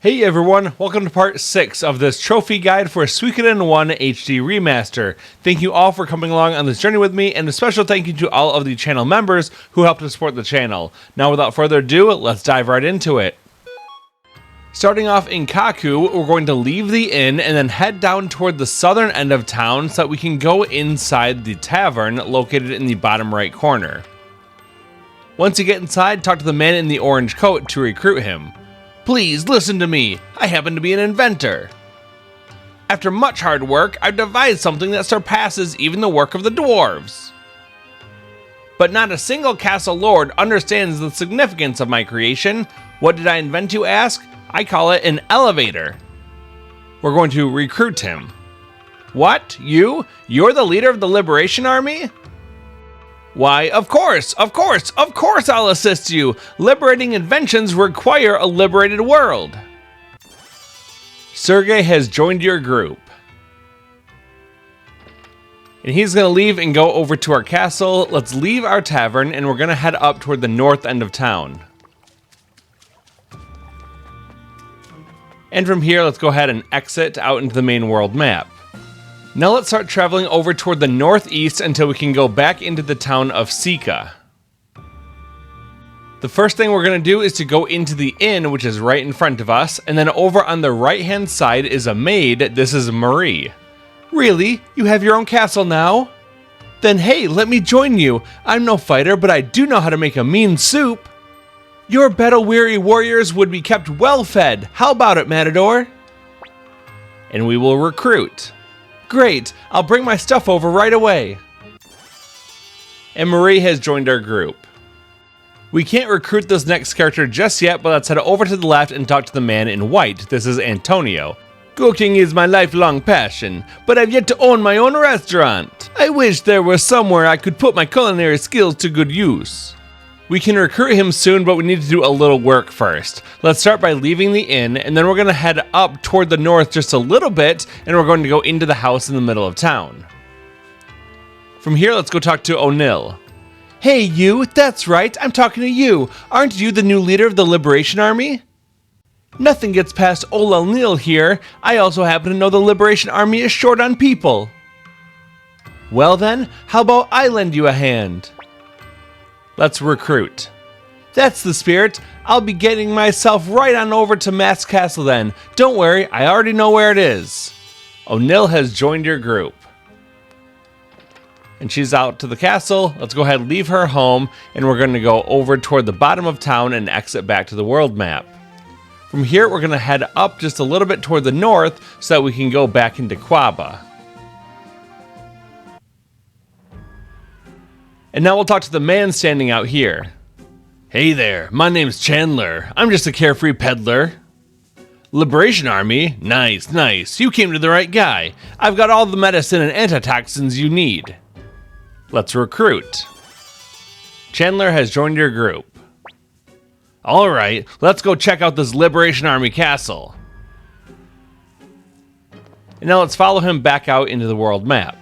Hey everyone, welcome to part 6 of this trophy guide for Suikoden I HD Remaster. Thank you all for coming along on this journey with me, and a special thank you to all of the channel members who helped to support the channel. Now without further ado, let's dive right into it. Starting off in Kaku, we're going to leave the inn and then head down toward the southern end of town so that we can go inside the tavern located in the bottom right corner. Once you get inside, talk to the man in the orange coat to recruit him. Please listen to me. I happen to be an inventor. After much hard work, I've devised something that surpasses even the work of the dwarves. But not a single castle lord understands the significance of my creation. What did I invent, you ask? I call it an elevator. We're going to recruit him. What? You? You're the leader of the Liberation Army? Why, of course I'll assist you! Liberating inventions require a liberated world! Sergei has joined your group. And he's gonna leave and go over to our castle. Let's leave our tavern and we're gonna head up toward the north end of town. And from here, let's go ahead and exit out into the main world map. Now let's start traveling over toward the northeast until we can go back into the town of Sika. The first thing we're going to do is to go into the inn, which is right in front of us, and then over on the right hand side is a maid. This is Marie. Really? You have your own castle now? Then hey, let me join you. I'm no fighter, but I do know how to make a mean soup. Your battle-weary warriors would be kept well fed. How about it, Matador? And we will recruit. Great, I'll bring my stuff over right away. And Marie has joined our group. We can't recruit this next character just yet, but let's head over to the left and talk to the man in white. This is Antonio. Cooking is my lifelong passion, but I've yet to own my own restaurant. I wish there was somewhere I could put my culinary skills to good use. We can recruit him soon, but we need to do a little work first. Let's start by leaving the inn, and then we're going to head up toward the north just a little bit, and we're going to go into the house in the middle of town. From here, let's go talk to Onil. Hey you, that's right, I'm talking to you. Aren't you the new leader of the Liberation Army? Nothing gets past old Onil here. I also happen to know the Liberation Army is short on people. Well then, how about I lend you a hand? Let's recruit. That's the spirit. I'll be getting myself right on over to Maas Castle then. Don't worry, I already know where it is. Onil has joined your group. And she's out to the castle. Let's go ahead and leave her home, and we're going to go over toward the bottom of town and exit back to the world map. From here, we're going to head up just a little bit toward the north so that we can go back into Quaba. And now we'll talk to the man standing out here. Hey there, my name's Chandler. I'm just a carefree peddler. Liberation Army? Nice. You came to the right guy. I've got all the medicine and antitoxins you need. Let's recruit. Chandler has joined your group. Alright, let's go check out this Liberation Army castle. And now let's follow him back out into the world map.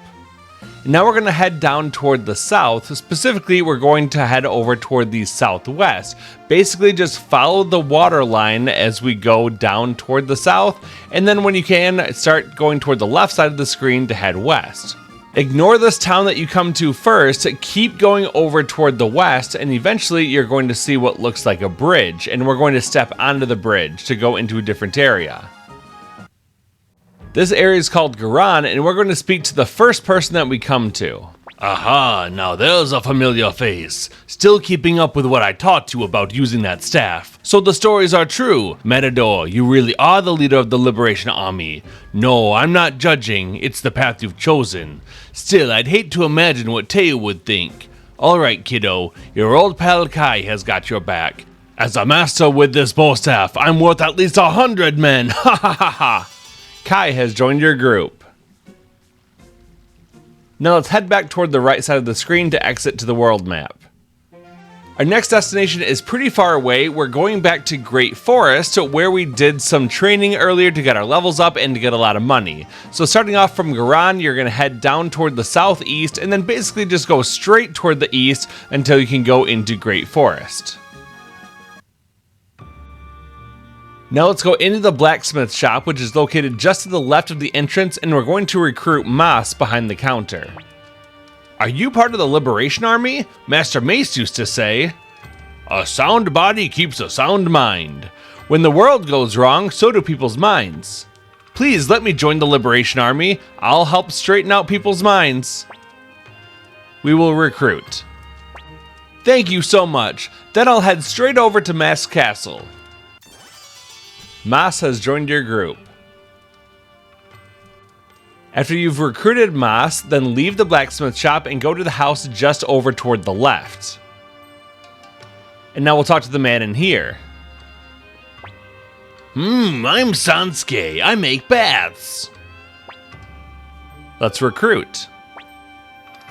Now we're going to head down toward the south. Specifically, we're going to head over toward the southwest. Basically, just follow the water line as we go down toward the south, and then when you can, start going toward the left side of the screen to head west. Ignore this town that you come to first, keep going over toward the west, and eventually you're going to see what looks like a bridge, and we're going to step onto the bridge to go into a different area. This area is called Garan, and we're going to speak to the first person that we come to. Aha, now there's a familiar face. Still keeping up with what I taught you about using that staff. So the stories are true. Matador, you really are the leader of the Liberation Army. No, I'm not judging. It's the path you've chosen. Still, I'd hate to imagine what Teo would think. Alright, kiddo. Your old pal Kai has got your back. As a master with this bow staff, I'm worth at least 100 men. Ha ha ha ha. Kai has joined your group. Now let's head back toward the right side of the screen to exit to the world map. Our next destination is pretty far away. We're going back to Great Forest, where we did some training earlier to get our levels up and to get a lot of money. So starting off from Garan, you're going to head down toward the southeast and then basically just go straight toward the east until you can go into Great Forest. Now let's go into the blacksmith shop, which is located just to the left of the entrance, and we're going to recruit Maas behind the counter. Are you part of the Liberation Army? Master Mace used to say, "A sound body keeps a sound mind. When the world goes wrong, so do people's minds. Please let me join the Liberation Army. I'll help straighten out people's minds." We will recruit. Thank you so much. Then I'll head straight over to Maas Castle. Maas has joined your group. After you've recruited Maas, then leave the blacksmith shop and go to the house just over toward the left. And now we'll talk to the man in here. I'm Sansuke. I make baths. Let's recruit.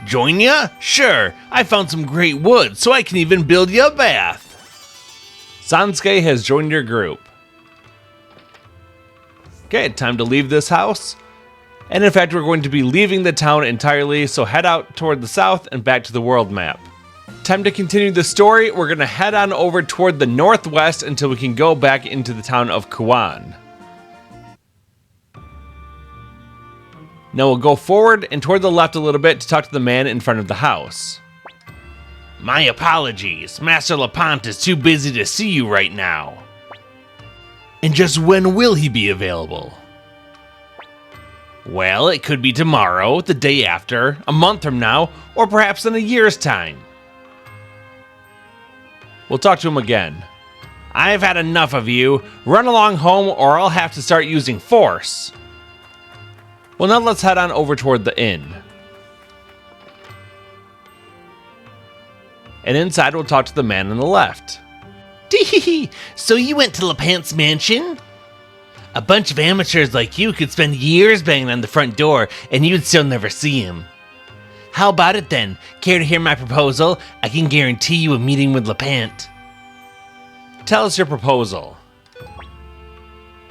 Join ya? Sure. I found some great wood, so I can even build you a bath. Sansuke has joined your group. Okay, time to leave this house. And in fact, we're going to be leaving the town entirely, so head out toward the south and back to the world map. Time to continue the story. We're going to head on over toward the northwest until we can go back into the town of Kouan. Now we'll go forward and toward the left a little bit to talk to the man in front of the house. My apologies. Master Lepant is too busy to see you right now. And just when will he be available? Well, it could be tomorrow, the day after, a month from now, or perhaps in a year's time. We'll talk to him again. I've had enough of you. Run along home or I'll have to start using force. Well, now let's head on over toward the inn. And inside we'll talk to the man on the left. Tee-hee-hee, so you went to Lepant's mansion? A bunch of amateurs like you could spend years banging on the front door and you'd still never see him. How about it then? Care to hear my proposal? I can guarantee you a meeting with Lepant. Tell us your proposal.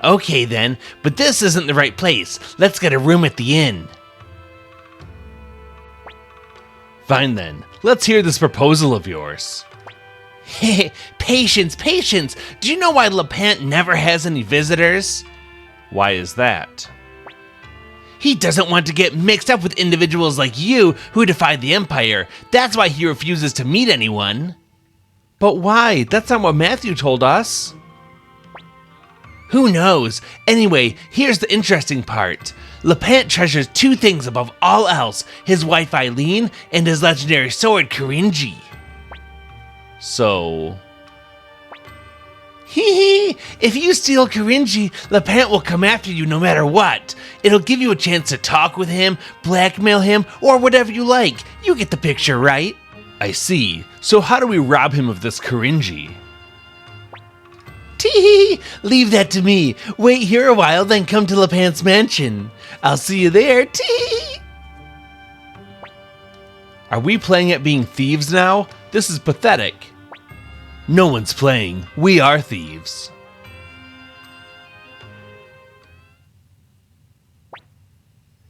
Okay then, but this isn't the right place. Let's get a room at the inn. Fine then, let's hear this proposal of yours. Patience, patience! Do you know why Lepant never has any visitors? Why is that? He doesn't want to get mixed up with individuals like you who defy the Empire. That's why he refuses to meet anyone. But why? That's not what Matthew told us. Who knows? Anyway, here's the interesting part. Lepant treasures two things above all else, his wife Eileen and his legendary sword Kirinji. So... Hee, if you steal Kirinji, Lepant will come after you no matter what. It'll give you a chance to talk with him, blackmail him, or whatever you like. You get the picture, right? I see. So how do we rob him of this Kirinji? Tee, leave that to me. Wait here a while, then come to Lepant's mansion. I'll see you there, tee. Are we playing at being thieves now? This is pathetic. No one's playing. We are thieves.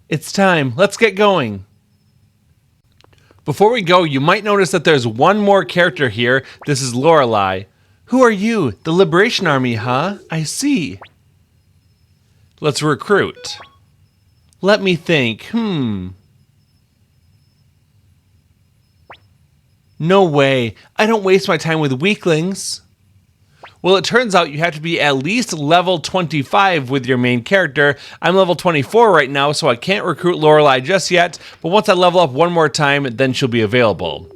It's time. Let's get going. Before we go, you might notice that there's one more character here. This is Lorelei. Who are you? The Liberation Army, huh? I see. Let's recruit. Let me think. No way. I don't waste my time with weaklings. Well, it turns out you have to be at least level 25 with your main character. I'm level 24 right now, so I can't recruit Lorelei just yet, but once I level up one more time, then she'll be available.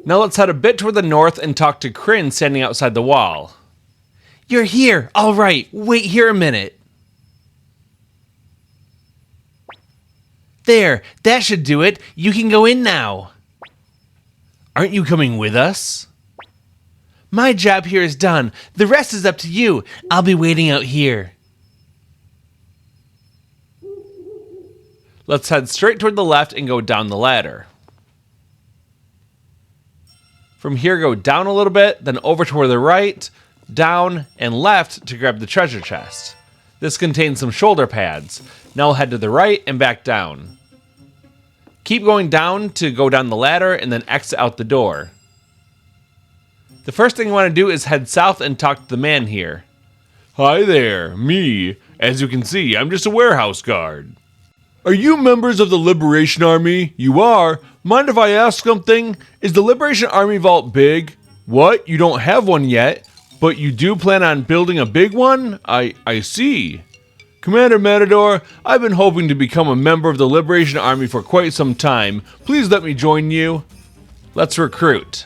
Now let's head a bit toward the north and talk to Kryn standing outside the wall. You're here! All right, wait here a minute. There, that should do it. You can go in now. Aren't you coming with us? My job here is done. The rest is up to you. I'll be waiting out here. Let's head straight toward the left and go down the ladder. From here, go down a little bit, then over toward the right, down, and left to grab the treasure chest. This contains some shoulder pads. Now we'll head to the right and back down. Keep going down to go down the ladder and then exit out the door. The first thing you want to do is head south and talk to the man here. Hi there, me. As you can see, I'm just a warehouse guard. Are you members of the Liberation Army? You are. Mind if I ask something? Is the Liberation Army vault big? What? You don't have one yet, but you do plan on building a big one? I see. Commander Matador, I've been hoping to become a member of the Liberation Army for quite some time. Please let me join you. Let's recruit.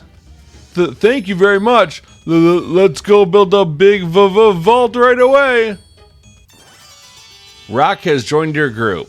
Thank you very much. Let's go build a big vault right away. Roc has joined your group.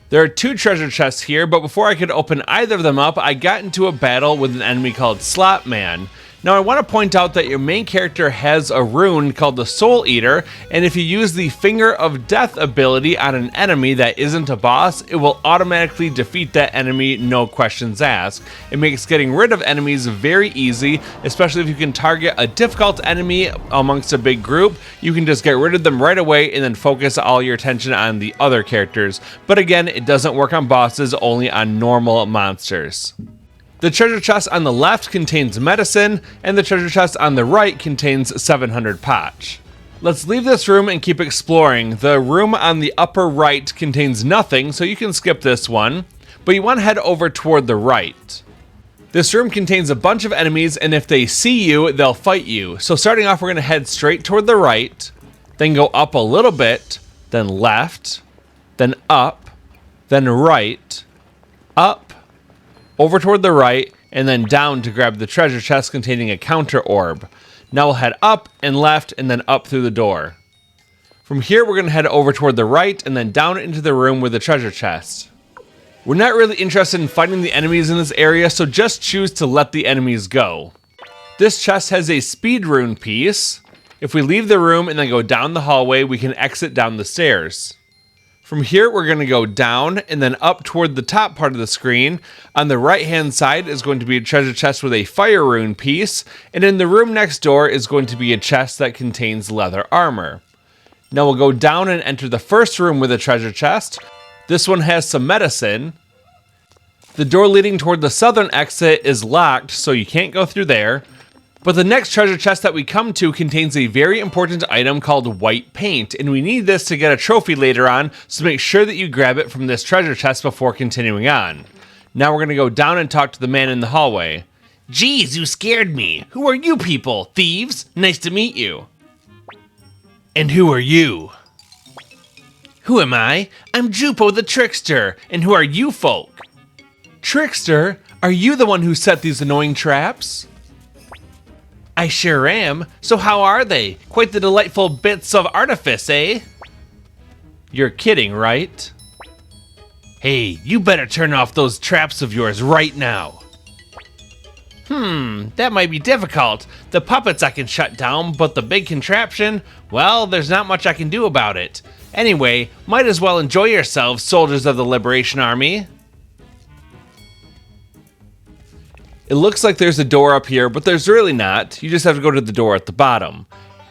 There are 2 treasure chests here, but before I could open either of them up, I got into a battle with an enemy called Slopman. Now I want to point out that your main character has a rune called the Soul Eater, and if you use the Finger of Death ability on an enemy that isn't a boss, it will automatically defeat that enemy, no questions asked. It makes getting rid of enemies very easy, especially if you can target a difficult enemy amongst a big group. You can just get rid of them right away and then focus all your attention on the other characters. But again, it doesn't work on bosses, only on normal monsters. The treasure chest on the left contains medicine, and the treasure chest on the right contains 700 potch. Let's leave this room and keep exploring. The room on the upper right contains nothing, so you can skip this one, but you want to head over toward the right. This room contains a bunch of enemies, and if they see you, they'll fight you. So starting off, we're going to head straight toward the right, then go up a little bit, then left, then up, then right, up, over toward the right, and then down to grab the treasure chest containing a counter orb. Now we'll head up and left and then up through the door. From here, we're going to head over toward the right and then down into the room with the treasure chest. We're not really interested in fighting the enemies in this area, so just choose to let the enemies go. This chest has a speed rune piece. If we leave the room and then go down the hallway, we can exit down the stairs. From here, we're going to go down and then up toward the top part of the screen. On the right-hand side is going to be a treasure chest with a fire rune piece, and in the room next door is going to be a chest that contains leather armor. Now we'll go down and enter the first room with a treasure chest. This one has some medicine. The door leading toward the southern exit is locked, so you can't go through there. But the next treasure chest that we come to contains a very important item called white paint, and we need this to get a trophy later on, so make sure that you grab it from this treasure chest before continuing on. Now we're going to go down and talk to the man in the hallway. Geez, you scared me. Who are you people? Thieves? Nice to meet you. And who are you? Who am I? I'm Juppo the Trickster. And who are you folk? Trickster? Are you the one who set these annoying traps? I sure am. So how are they? Quite the delightful bits of artifice, eh? You're kidding, right? Hey, you better turn off those traps of yours right now. That might be difficult. The puppets I can shut down, but the big contraption, well, there's not much I can do about it. Anyway, might as well enjoy yourselves, soldiers of the Liberation Army. It looks like there's a door up here, but there's really not. You just have to go to the door at the bottom.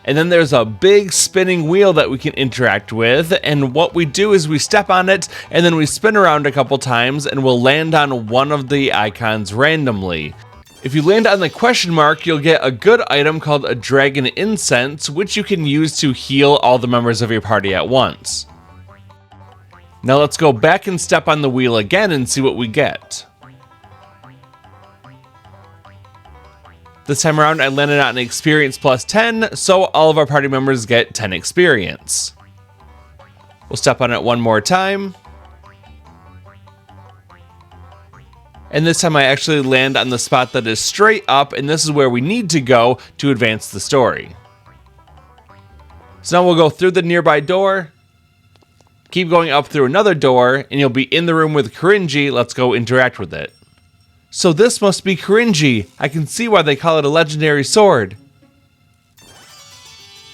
And then there's a big spinning wheel that we can interact with, and what we do is we step on it, and then we spin around a couple times, and we'll land on one of the icons randomly. If you land on the question mark, you'll get a good item called a Dragon Incense, which you can use to heal all the members of your party at once. Now let's go back and step on the wheel again and see what we get. This time around, I landed on an experience plus 10, so all of our party members get 10 experience. We'll step on it one more time. And this time I actually land on the spot that is straight up, and this is where we need to go to advance the story. So now we'll go through the nearby door, keep going up through another door, and you'll be in the room with Kirinji. Let's go interact with it. So this must be Kirinji. I can see why they call it a legendary sword.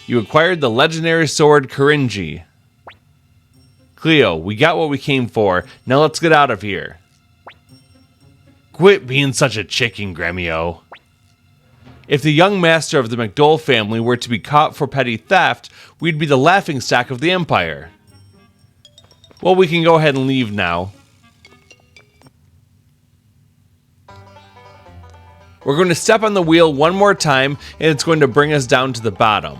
You acquired the legendary sword Kirinji. Cleo, we got what we came for. Now let's get out of here. Quit being such a chicken, Gremio. If the young master of the McDole family were to be caught for petty theft, we'd be the laughingstock of the Empire. Well, we can go ahead and leave now. We're going to step on the wheel one more time, and it's going to bring us down to the bottom.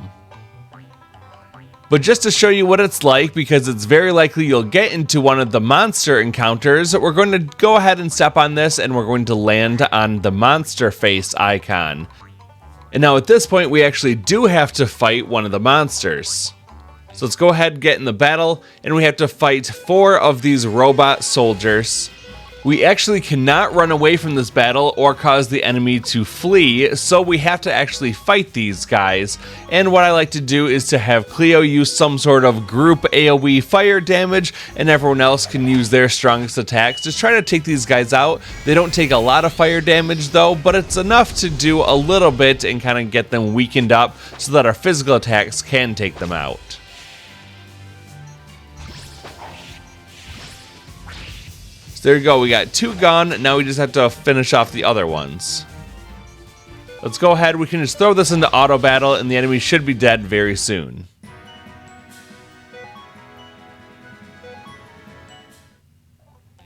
But just to show you what it's like, because it's very likely you'll get into one of the monster encounters, we're going to go ahead and step on this, and we're going to land on the monster face icon. And now at this point, we actually do have to fight one of the monsters. So let's go ahead and get in the battle, and we have to fight 4 of these robot soldiers. We actually cannot run away from this battle or cause the enemy to flee, so we have to actually fight these guys. And what I like to do is to have Cleo use some sort of group AoE fire damage, and everyone else can use their strongest attacks to try to take these guys out. They don't take a lot of fire damage though, but it's enough to do a little bit and kind of get them weakened up so that our physical attacks can take them out. There you go, we got 2 gone, now we just have to finish off the other ones. Let's go ahead, we can just throw this into auto battle and the enemy should be dead very soon.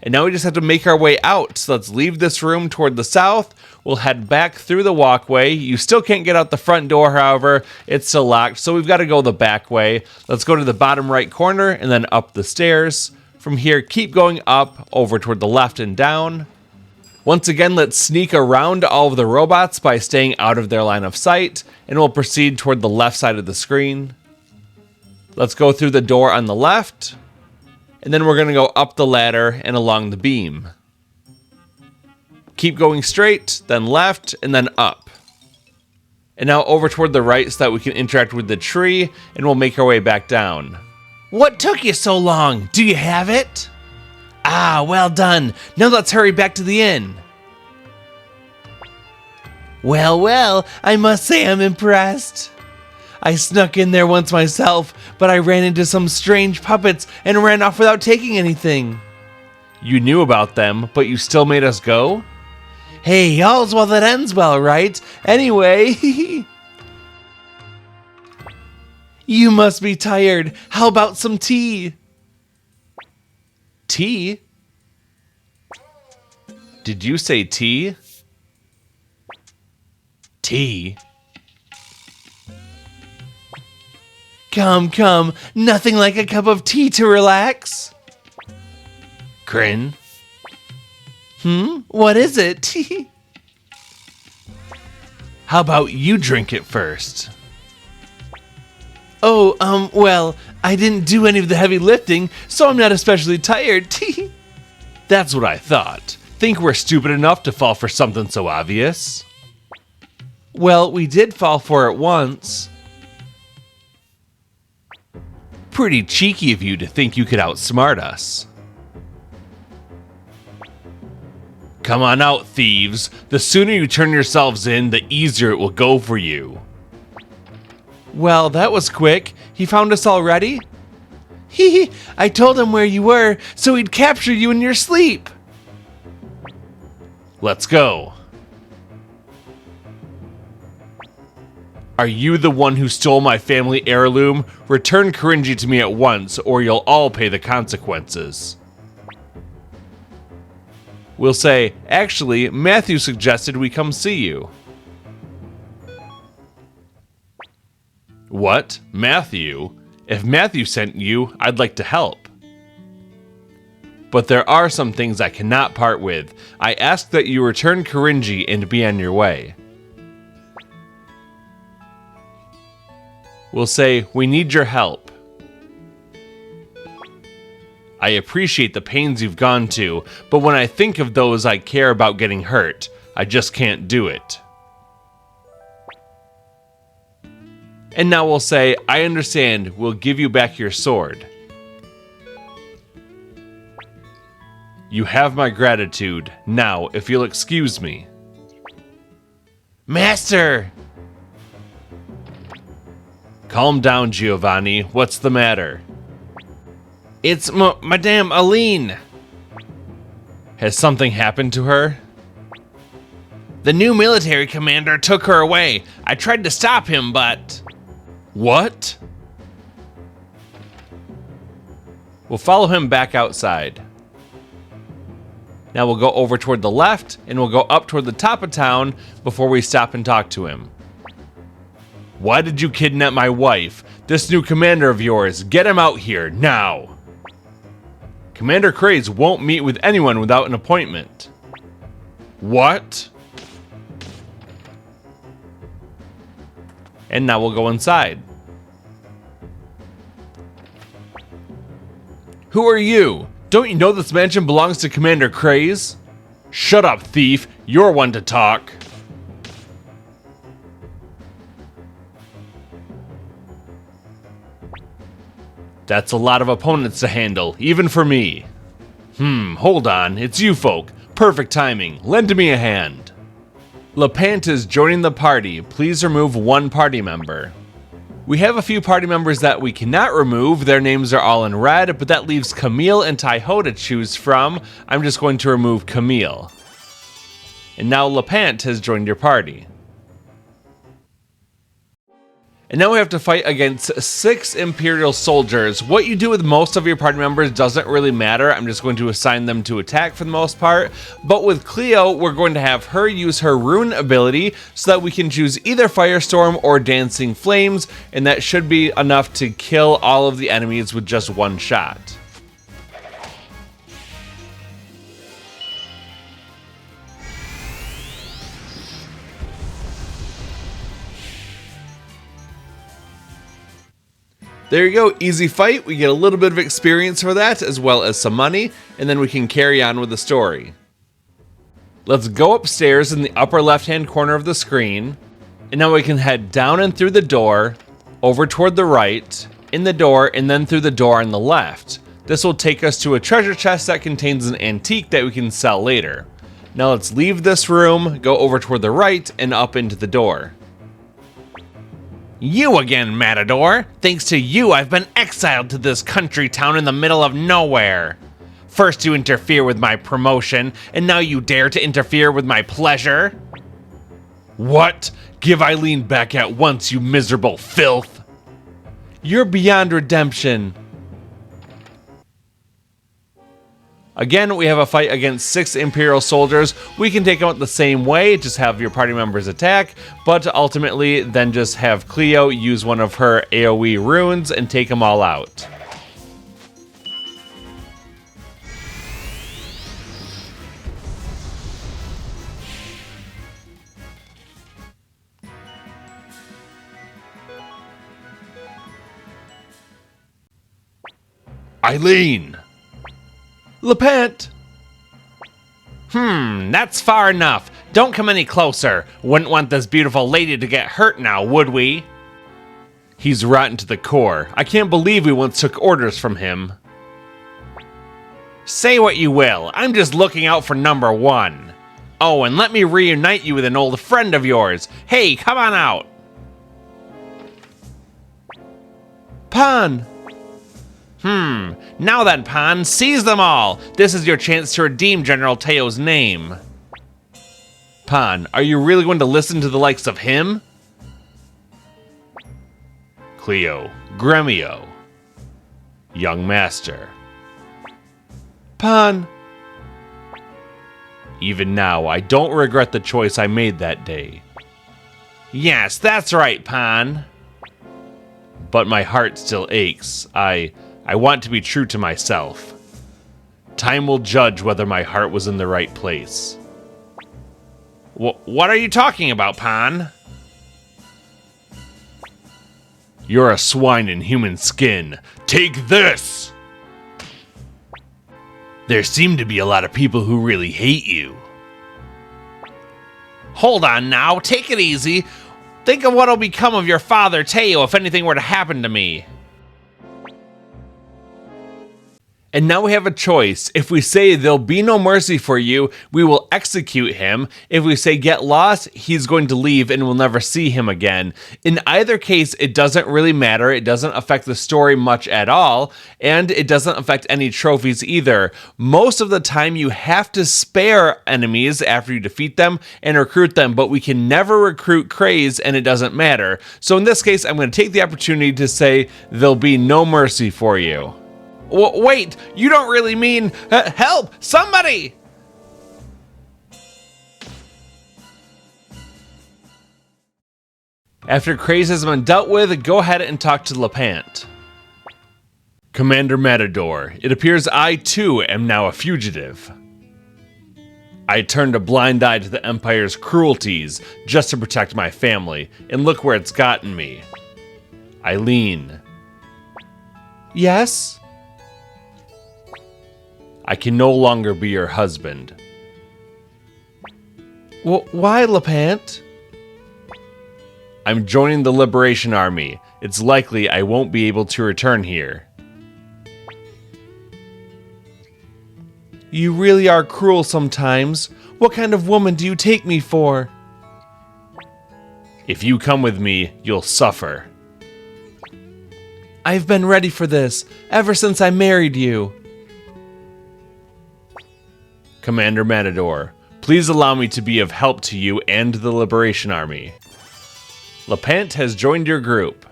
And now we just have to make our way out, so let's leave this room toward the south, we'll head back through the walkway. You still can't get out the front door, however, it's still locked, so we've got to go the back way. Let's go to the bottom right corner and then up the stairs. From here, keep going up, over toward the left and down. Once again, let's sneak around all of the robots by staying out of their line of sight, and we'll proceed toward the left side of the screen. Let's go through the door on the left, and then we're going to go up the ladder and along the beam. Keep going straight, then left, and then up. And now over toward the right so that we can interact with the tree, and we'll make our way back down. What took you so long? Do you have it? Ah, well done. Now let's hurry back to the inn. Well, I must say I'm impressed. I snuck in there once myself, but I ran into some strange puppets and ran off without taking anything. You knew about them, but you still made us go? Hey, all's well that ends well, right? Anyway... You must be tired. How about some tea? Tea? Did you say tea? Tea? Come, nothing like a cup of tea to relax. Grin? What is it? How about you drink it first? Oh, well, I didn't do any of the heavy lifting, so I'm not especially tired. That's what I thought. Think we're stupid enough to fall for something so obvious? Well, we did fall for it once. Pretty cheeky of you to think you could outsmart us. Come on out, thieves. The sooner you turn yourselves in, the easier it will go for you. Well, that was quick. He found us already? Hee, I told him where you were, so he'd capture you in your sleep. Let's go. Are you the one who stole my family heirloom? Return Kirinji to me at once, or you'll all pay the consequences. We'll say, actually, Matthew suggested we come see you. What? Matthew? If Matthew sent you, I'd like to help. But there are some things I cannot part with. I ask that you return Kirinji and be on your way. We'll say, we need your help. I appreciate the pains you've gone to, but when I think of those I care about getting hurt, I just can't do it. And now we'll say, I understand, we'll give you back your sword. You have my gratitude. Now, if you'll excuse me. Master! Calm down, Giovanni. What's the matter? It's Madame Eileen. Has something happened to her? The new military commander took her away. I tried to stop him, but... What? We'll follow him back outside. Now we'll go over toward the left, and we'll go up toward the top of town before we stop and talk to him. Why did you kidnap my wife? This new commander of yours, get him out here, now! Commander Craze won't meet with anyone without an appointment. What? And now we'll go inside. Who are you? Don't you know this mansion belongs to Commander Craze? Shut up, thief. You're one to talk. That's a lot of opponents to handle, even for me. Hold on. It's you folk. Perfect timing. Lend me a hand. Lepant is joining the party. Please remove one party member. We have a few party members that we cannot remove. Their names are all in red, but that leaves Camille and Taiho to choose from. I'm just going to remove Camille. And now Lepant has joined your party. And now we have to fight against 6 Imperial soldiers. What you do with most of your party members doesn't really matter. I'm just going to assign them to attack for the most part. But with Cleo, we're going to have her use her rune ability so that we can choose either Firestorm or Dancing Flames, and that should be enough to kill all of the enemies with just one shot. There you go, easy fight. We get a little bit of experience for that, as well as some money, and then we can carry on with the story. Let's go upstairs in the upper left-hand corner of the screen, and now we can head down and through the door, over toward the right, in the door, and then through the door on the left. This will take us to a treasure chest that contains an antique that we can sell later. Now let's leave this room, go over toward the right, and up into the door. You again, Matador! Thanks to you, I've been exiled to this country town in the middle of nowhere. First you interfere with my promotion, and now you dare to interfere with my pleasure? What? Give Eileen back at once, you miserable filth! You're beyond redemption. Again, we have a fight against 6 Imperial soldiers. We can take them out the same way, just have your party members attack, but ultimately then just have Cleo use one of her AoE runes and take them all out. Eileen! Lepant! That's far enough. Don't come any closer. Wouldn't want this beautiful lady to get hurt now, would we? He's rotten to the core. I can't believe we once took orders from him. Say what you will. I'm just looking out for number 1. Oh, and let me reunite you with an old friend of yours. Hey, come on out. Pahn! Now then, Pahn, seize them all! This is your chance to redeem General Teo's name. Pahn, are you really going to listen to the likes of him? Cleo, Gremio. Young Master. Pahn. Even now, I don't regret the choice I made that day. Yes, that's right, Pahn. But my heart still aches. I want to be true to myself. Time will judge whether my heart was in the right place. What are you talking about, Pahn? You're a swine in human skin. Take this! There seem to be a lot of people who really hate you. Hold on now, take it easy. Think of what'll become of your father, Teo, if anything were to happen to me. And now we have a choice. If we say there'll be no mercy for you, we will execute him. If we say get lost, he's going to leave and we'll never see him again. In either case, it doesn't really matter. It doesn't affect the story much at all, and it doesn't affect any trophies either. Most of the time, you have to spare enemies after you defeat them and recruit them, but we can never recruit Craze, and it doesn't matter. So in this case, I'm going to take the opportunity to say there'll be no mercy for you. Wait, you don't really mean, help, somebody! After craze has been dealt with, go ahead and talk to Lepant. Commander Matador, it appears I too am now a fugitive. I turned a blind eye to the Empire's cruelties just to protect my family, and look where it's gotten me. Eileen. Yes? I can no longer be your husband. Why, Lepant? I'm joining the Liberation Army. It's likely I won't be able to return here. You really are cruel sometimes. What kind of woman do you take me for? If you come with me, you'll suffer. I've been ready for this ever since I married you. Commander Matador, please allow me to be of help to you and the Liberation Army. Lepant has joined your group.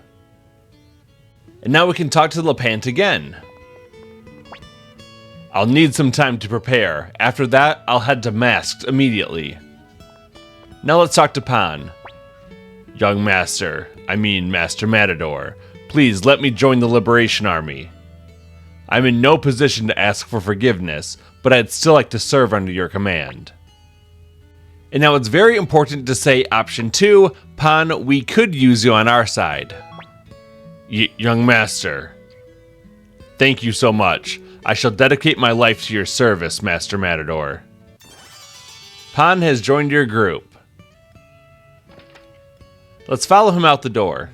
And now we can talk to Lepant again. I'll need some time to prepare. After that, I'll head to Masked immediately. Now let's talk to Pahn. Young Master Matador, please let me join the Liberation Army. I'm in no position to ask for forgiveness, but I'd still like to serve under your command. And now it's very important to say option 2, Pahn, we could use you on our side. Young Master. Thank you so much. I shall dedicate my life to your service, Master Matador. Pahn has joined your group. Let's follow him out the door.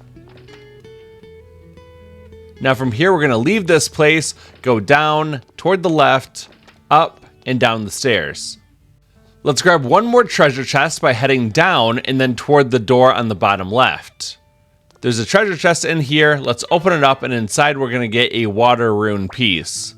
Now from here we're going to leave this place, go down, toward the left, up, and down the stairs. Let's grab one more treasure chest by heading down and then toward the door on the bottom left. There's a treasure chest in here, let's open it up, and inside we're going to get a water rune piece.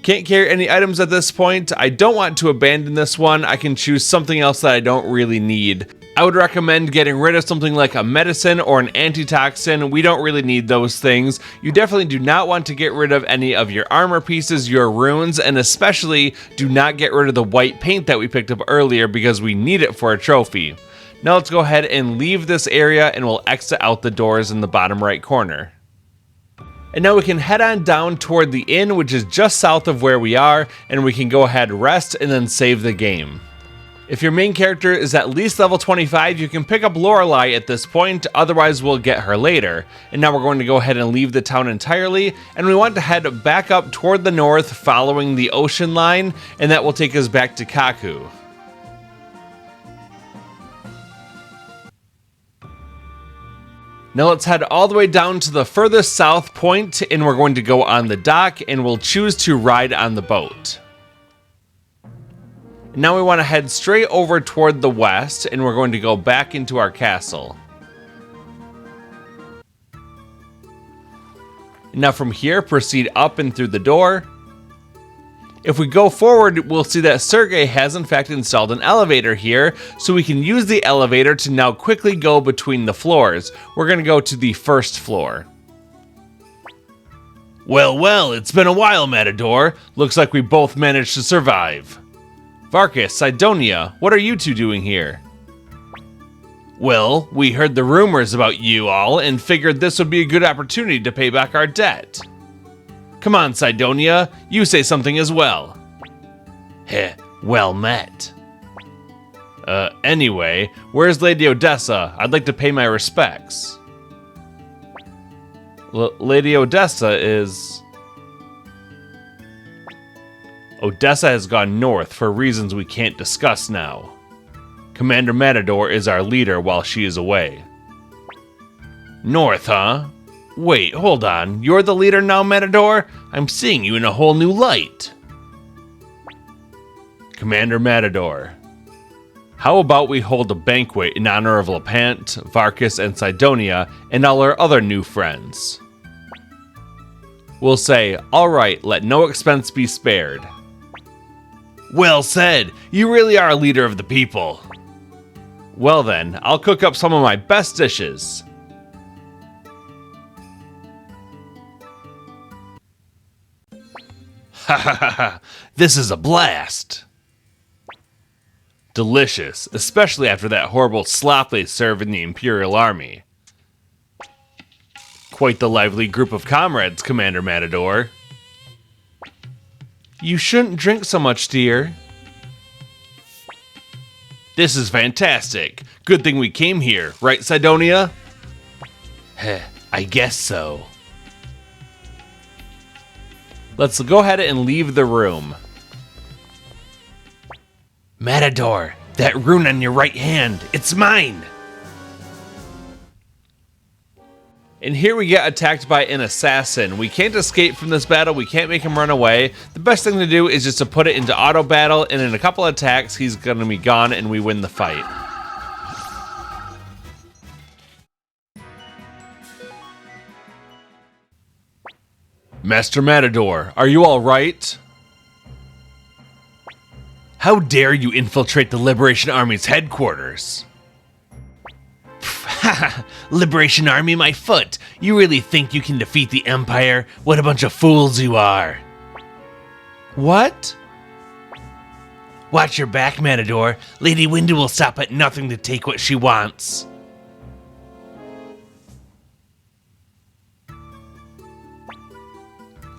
Can't carry any items at this point. I don't want to abandon this one. I can choose something else that I don't really need. I would recommend getting rid of something like a medicine or an antitoxin. We don't really need those things. You definitely do not want to get rid of any of your armor pieces, your runes, and especially do not get rid of the white paint that we picked up earlier because we need it for a trophy. Now let's go ahead and leave this area and we'll exit out the doors in the bottom right corner. And now we can head on down toward the inn, which is just south of where we are, and we can go ahead, rest, and then save the game. If your main character is at least level 25, you can pick up Lorelei at this point, otherwise we'll get her later. And now we're going to go ahead and leave the town entirely, and we want to head back up toward the north following the ocean line, and that will take us back to Kaku. Now let's head all the way down to the furthest south point, and we're going to go on the dock, and we'll choose to ride on the boat. Now we want to head straight over toward the west, and we're going to go back into our castle. Now from here, proceed up and through the door. If we go forward, we'll see that Sergei has in fact installed an elevator here, so we can use the elevator to now quickly go between the floors. We're going to go to the first floor. Well, it's been a while, Matador. Looks like we both managed to survive. Varkas, Sidonia, what are you two doing here? Well, we heard the rumors about you all and figured this would be a good opportunity to pay back our debt. Come on, Sidonia, you say something as well. Heh, well met. Anyway, where's Lady Odessa? I'd like to pay my respects. Lady Odessa is... Odessa has gone north for reasons we can't discuss now. Commander Matador is our leader while she is away. North, huh? Wait, hold on. You're the leader now, Matador? I'm seeing you in a whole new light. Commander Matador, how about we hold a banquet in honor of Lepant, Varkas, and Sidonia, and all our other new friends? We'll say, alright, let no expense be spared. Well said! You really are a leader of the people. Well then, I'll cook up some of my best dishes. Ha ha ha ha! This is a blast! Delicious, especially after that horrible slop they serve in the Imperial Army. Quite the lively group of comrades, Commander Matador. You shouldn't drink so much, dear. This is fantastic. Good thing we came here, right, Sidonia? Heh, I guess so. Let's go ahead and leave the room. Matador, that rune on your right hand, it's mine! And here we get attacked by an assassin. We can't escape from this battle, we can't make him run away. The best thing to do is just to put it into auto battle, and in a couple of attacks, he's gonna be gone and we win the fight. Master Matador, are you alright? How dare you infiltrate the Liberation Army's headquarters? Liberation Army, my foot! You really think you can defeat the Empire? What a bunch of fools you are! What? Watch your back, Matador. Lady Windu will stop at nothing to take what she wants.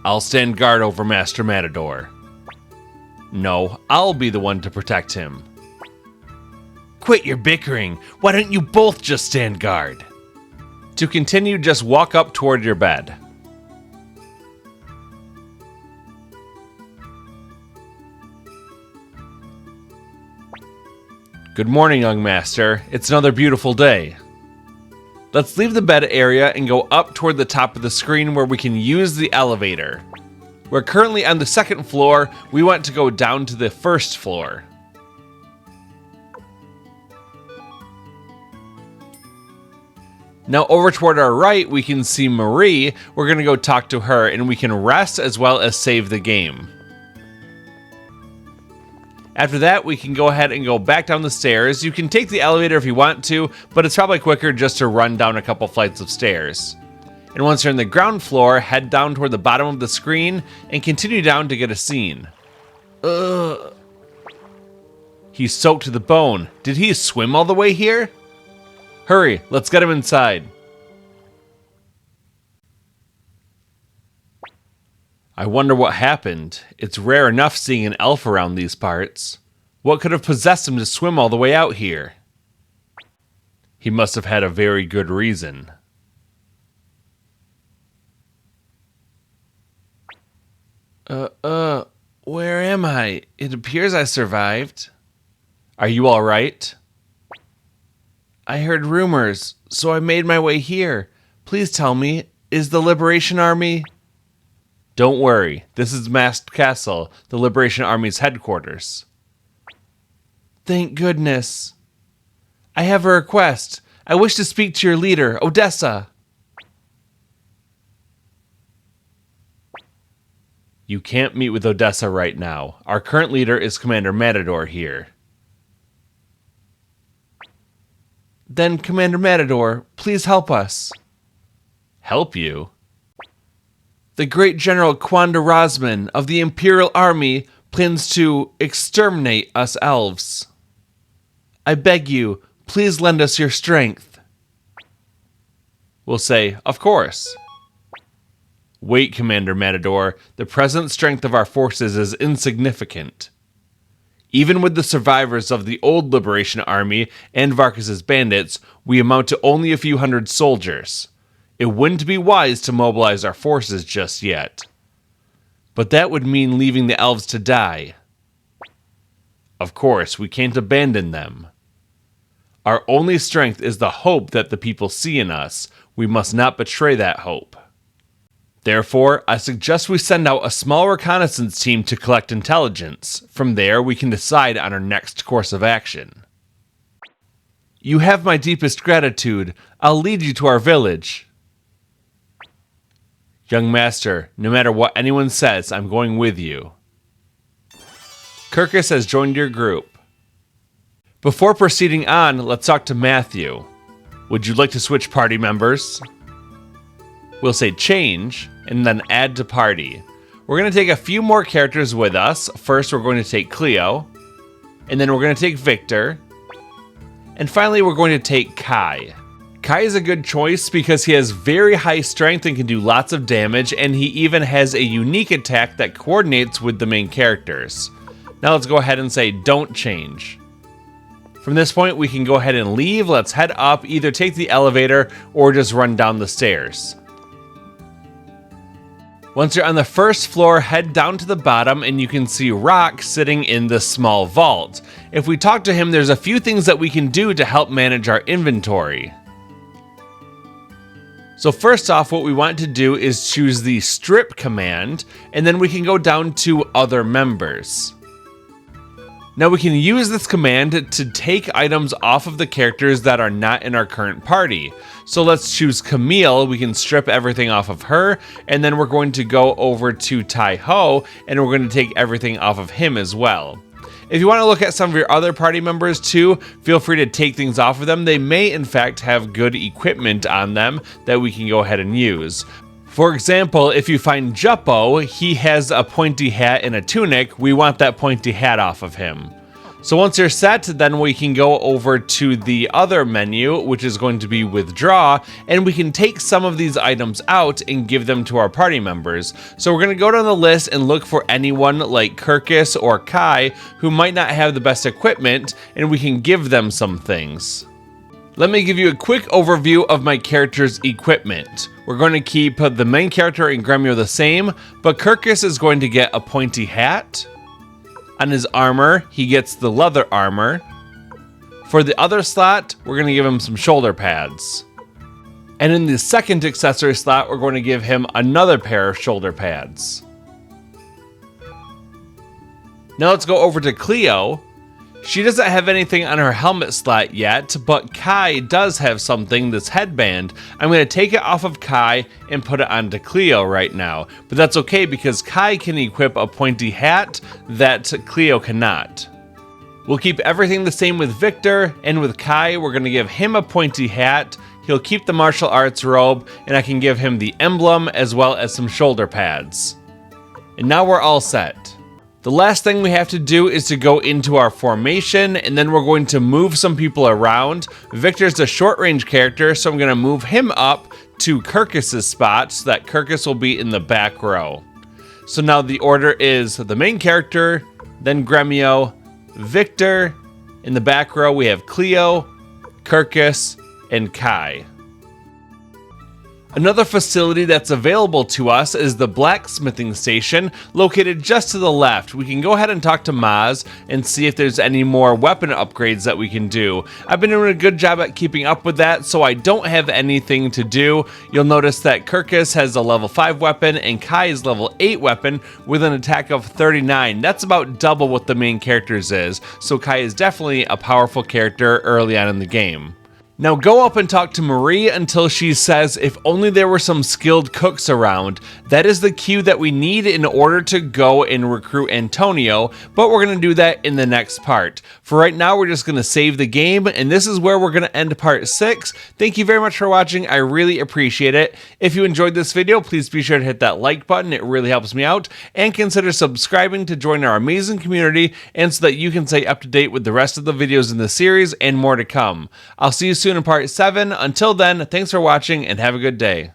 I'll stand guard over Master Matador. No, I'll be the one to protect him. Quit your bickering. Why don't you both just stand guard? To continue, just walk up toward your bed. Good morning, young master. It's another beautiful day. Let's leave the bed area and go up toward the top of the screen where we can use the elevator. We're currently on the second floor. We want to go down to the first floor. Now over toward our right, we can see Marie. We're gonna go talk to her and we can rest as well as save the game. After that, we can go ahead and go back down the stairs. You can take the elevator if you want to, but it's probably quicker just to run down a couple flights of stairs. And once you're on the ground floor, head down toward the bottom of the screen and continue down to get a scene. Ugh. He's soaked to the bone. Did he swim all the way here? Hurry, let's get him inside. I wonder what happened. It's rare enough seeing an elf around these parts. What could have possessed him to swim all the way out here? He must have had a very good reason. Where am I? It appears I survived. Are you all right? I heard rumors, so I made my way here. Please tell me, is the Liberation Army... Don't worry, this is Maas Castle, the Liberation Army's headquarters. Thank goodness. I have a request. I wish to speak to your leader, Odessa. You can't meet with Odessa right now. Our current leader is Commander Matador here. Then, Commander Matador, please help us. Help you? The great General Kouan Rosman of the Imperial Army plans to exterminate us elves. I beg you, please lend us your strength. We'll say, of course. Wait, Commander Matador, the present strength of our forces is insignificant. Even with the survivors of the old Liberation Army and Varkus's bandits, we amount to only a few hundred soldiers. It wouldn't be wise to mobilize our forces just yet. But that would mean leaving the elves to die. Of course, we can't abandon them. Our only strength is the hope that the people see in us. We must not betray that hope. Therefore, I suggest we send out a small reconnaissance team to collect intelligence. From there, we can decide on our next course of action. You have my deepest gratitude. I'll lead you to our village. Young master, no matter what anyone says, I'm going with you. Kirkis has joined your group. Before proceeding on, let's talk to Matthew. Would you like to switch party members? We'll say change, and then add to party. We're going to take a few more characters with us. First, we're going to take Cleo. and then we're going to take Victor, and finally we're going to take Kai. Kai is a good choice because he has very high strength and can do lots of damage, and he even has a unique attack that coordinates with the main characters. Now let's go ahead and say don't change. From this point we can go ahead and leave. Let's head up, either take the elevator or just run down the stairs. Once you're on the first floor, head down to the bottom and you can see Roc sitting in this small vault. If we talk to him, there's a few things that we can do to help manage our inventory. So first off, what we want to do is choose the strip command, and then we can go down to other members. Now we can use this command to take items off of the characters that are not in our current party. So let's choose Camille, we can strip everything off of her, and then we're going to go over to Tai Ho, and we're going to take everything off of him as well. If you want to look at some of your other party members too, feel free to take things off of them. They may in fact have good equipment on them that we can go ahead and use. For example, if you find Juppo, he has a pointy hat and a tunic. We want that pointy hat off of him. So once you're set, then we can go over to the other menu, which is going to be withdraw, and we can take some of these items out and give them to our party members. So we're going to go down the list and look for anyone like Kirkis or Kai who might not have the best equipment, and we can give them some things. Let me give you a quick overview of my character's equipment. We're going to keep the main character and Gremio the same, but Kirkis is going to get a pointy hat. On his armor, he gets the leather armor. For the other slot, we're going to give him some shoulder pads. And in the second accessory slot, we're going to give him another pair of shoulder pads. Now let's go over to Cleo. She doesn't have anything on her helmet slot yet, but Kai does have something, this headband. I'm going to take it off of Kai and put it onto Cleo right now. But that's okay because Kai can equip a pointy hat that Cleo cannot. We'll keep everything the same with Victor, and with Kai, we're going to give him a pointy hat. He'll keep the martial arts robe, and I can give him the emblem as well as some shoulder pads. And now we're all set. The last thing we have to do is to go into our formation, and then we're going to move some people around. Victor's a short range character, so I'm going to move him up to Kirkis' spot so that Kirkis will be in the back row. So now the order is the main character, then Gremio, Victor. In the back row we have Cleo, Kirkis, and Kai. Another facility that's available to us is the blacksmithing station, located just to the left. We can go ahead and talk to Maas and see if there's any more weapon upgrades that we can do. I've been doing a good job at keeping up with that, so I don't have anything to do. You'll notice that Kirkis has a level 5 weapon and Kai is level 8 weapon with an attack of 39. That's about double what the main character's is, so Kai is definitely a powerful character early on in the game. Now go up and talk to Marie until she says if only there were some skilled cooks around. That is the cue that we need in order to go and recruit Antonio, but we're going to do that in the next part. For right now, we're just going to save the game, and this is where we're going to end part 6. Thank you very much for watching. I really appreciate it. If you enjoyed this video, please be sure to hit that like button. It really helps me out, and consider subscribing to join our amazing community and so that you can stay up to date with the rest of the videos in the series and more to come. I'll see you soon in part 7. Until then, thanks for watching and have a good day.